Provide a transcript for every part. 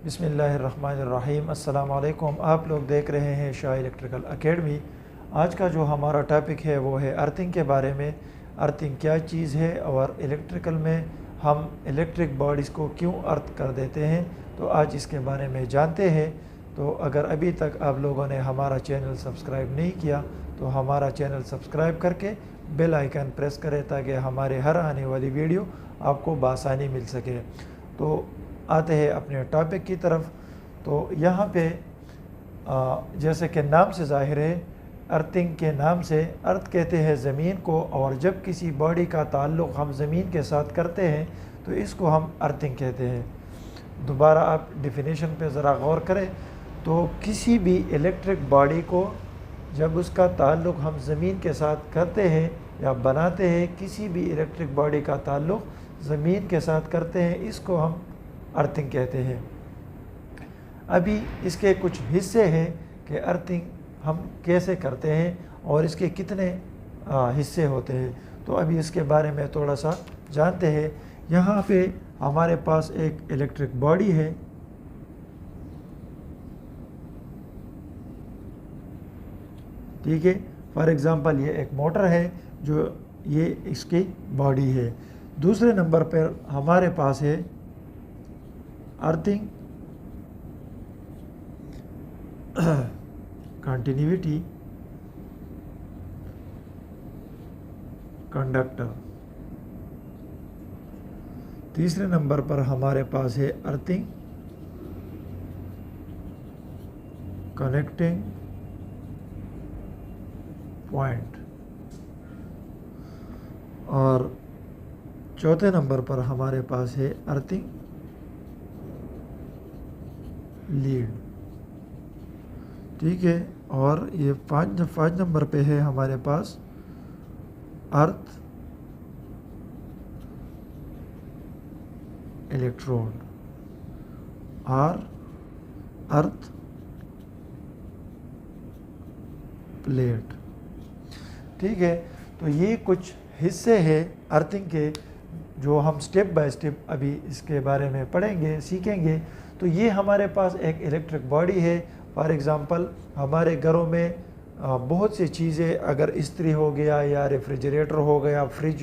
बिस्मिल्लाहिर्रहमानिर्रहीम। अस्सलाम वालेकुम। आप लोग देख रहे हैं शाह इलेक्ट्रिकल एकेडमी। आज का जो हमारा टॉपिक है वो है अर्थिंग के बारे में। अर्थिंग क्या चीज़ है और इलेक्ट्रिकल में हम इलेक्ट्रिक बॉडीज़ को क्यों अर्थ कर देते हैं, तो आज इसके बारे में जानते हैं। तो अगर अभी तक आप लोगों ने हमारा चैनल सब्सक्राइब नहीं किया तो हमारा चैनल सब्सक्राइब करके बेल आइकन प्रेस करें ताकि हमारे हर आने वाली वीडियो आपको बआसानी मिल सके। तो आते हैं अपने टॉपिक की तरफ। तो यहाँ पे जैसे कि नाम से ज़ाहिर है, अर्थिंग के नाम से अर्थ कहते हैं ज़मीन को, और जब किसी बॉडी का ताल्लुक़ हम ज़मीन के साथ करते हैं तो इसको हम अर्थिंग कहते हैं। दोबारा आप डेफिनेशन पे ज़रा गौर करें तो किसी भी इलेक्ट्रिक बॉडी को जब उसका ताल्लुक़ हम ज़मीन के साथ करते हैं या बनाते हैं, किसी भी इलेक्ट्रिक बॉडी का ताल्लुक़ ज़मीन के साथ करते हैं, इसको हम अर्थिंग कहते हैं। अभी इसके कुछ हिस्से हैं कि अर्थिंग हम कैसे करते हैं और इसके कितने हिस्से होते हैं, तो अभी इसके बारे में थोड़ा सा जानते हैं। यहाँ पे हमारे पास एक इलेक्ट्रिक बॉडी है, ठीक है। फॉर एग्ज़ाम्पल ये एक मोटर है जो ये इसकी बॉडी है। दूसरे नंबर पर हमारे पास है अर्थिंग कंटिन्यूटी कंडक्टर। तीसरे नंबर पर हमारे पास है अर्थिंग कनेक्टिंग पॉइंट, और चौथे नंबर पर हमारे पास है अर्थिंग लीड, ठीक है। और ये पाँच नंबर पे है हमारे पास अर्थ इलेक्ट्रोड और अर्थ प्लेट, ठीक है। तो ये कुछ हिस्से हैं अर्थिंग के जो हम स्टेप बाय स्टेप अभी इसके बारे में पढ़ेंगे, सीखेंगे। तो ये हमारे पास एक इलेक्ट्रिक बॉडी है। फॉर एग्ज़ाम्पल हमारे घरों में बहुत सी चीज़ें, अगर इस्त्री हो गया या रेफ्रिजरेटर हो गया, फ्रिज,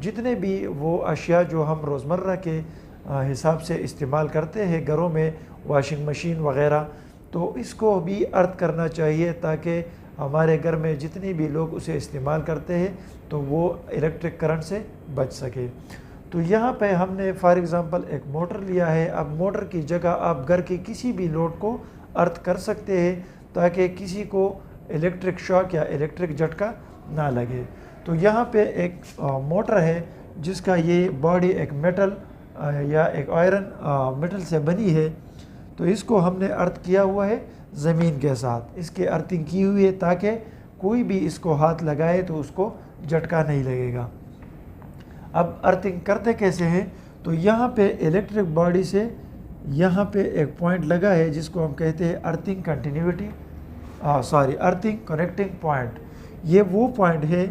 जितने भी वो अशिया जो हम रोज़मर्रा के हिसाब से इस्तेमाल करते हैं घरों में, वॉशिंग मशीन वग़ैरह, तो इसको भी अर्थ करना चाहिए ताकि हमारे घर में जितने भी लोग उसे इस्तेमाल करते हैं तो वो इलेक्ट्रिक करंट से बच सके। तो यहाँ पे हमने फॉर एग्ज़ाम्पल एक मोटर लिया है। अब मोटर की जगह आप घर के किसी भी लोड को अर्थ कर सकते हैं ताकि किसी को इलेक्ट्रिक शॉक या इलेक्ट्रिक झटका ना लगे। तो यहाँ पे एक मोटर है जिसका ये बॉडी एक मेटल या एक आयरन मेटल से बनी है। तो इसको हमने अर्थ किया हुआ है ज़मीन के साथ, इसके अर्थिंग की हुई है ताकि कोई भी इसको हाथ लगाए तो उसको झटका नहीं लगेगा। अब अर्थिंग करते कैसे हैं, तो यहाँ पे इलेक्ट्रिक बॉडी से यहाँ पे एक पॉइंट लगा है जिसको हम कहते हैं earthing continuity, earthing connecting point. ये वो पॉइंट है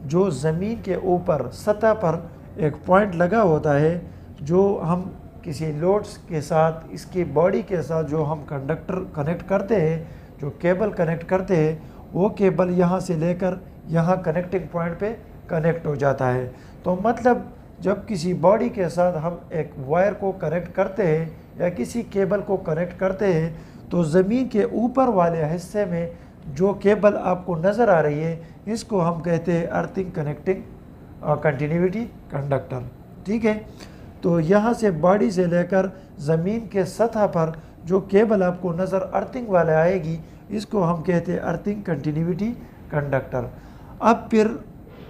जो ज़मीन के ऊपर सतह पर एक पॉइंट लगा होता है, जो हम किसी लोड्स के साथ, इसकी बॉडी के साथ जो हम कंडक्टर कनेक्ट करते हैं, जो केबल कनेक्ट करते हैं, वो केबल यहाँ से लेकर यहाँ कनेक्टिंग पॉइंट पे कनेक्ट हो जाता है। तो मतलब जब किसी बॉडी के साथ हम एक वायर को कनेक्ट करते हैं या किसी केबल को कनेक्ट करते हैं, तो ज़मीन के ऊपर वाले हिस्से में जो केबल आपको नज़र आ रही है, इसको हम कहते हैं अर्थिंग कनेक्टिंग कंटिन्यूटी कंडक्टर, ठीक है। तो यहाँ से बॉडी से लेकर ज़मीन के सतह पर जो केबल आपको नज़र अर्थिंग वाला आएगी, इसको हम कहते हैं अर्थिंग कंटिन्यूटी कंडक्टर। अब फिर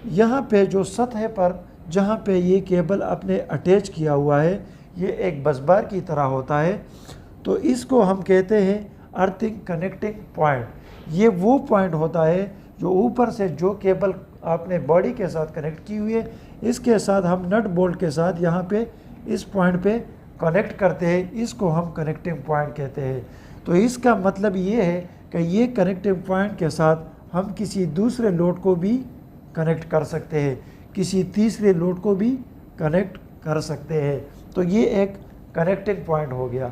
यहाँ पे जो सतह पर जहाँ पे ये केबल अपने अटैच किया हुआ है, ये एक बसबार की तरह होता है, तो इसको हम कहते हैं अर्थिंग कनेक्टिंग पॉइंट। ये वो पॉइंट होता है जो ऊपर से जो केबल आपने बॉडी के साथ कनेक्ट की हुई है, इसके साथ हम नट बोल्ट के साथ यहाँ पे इस पॉइंट पे कनेक्ट करते हैं, इसको हम कनेक्टिंग पॉइंट कहते हैं। तो इसका मतलब ये है कि ये कनेक्टिंग पॉइंट के साथ हम किसी दूसरे लोड को भी कनेक्ट कर सकते हैं, किसी तीसरे लोड को भी कनेक्ट कर सकते हैं। तो ये एक कनेक्टिंग पॉइंट हो गया।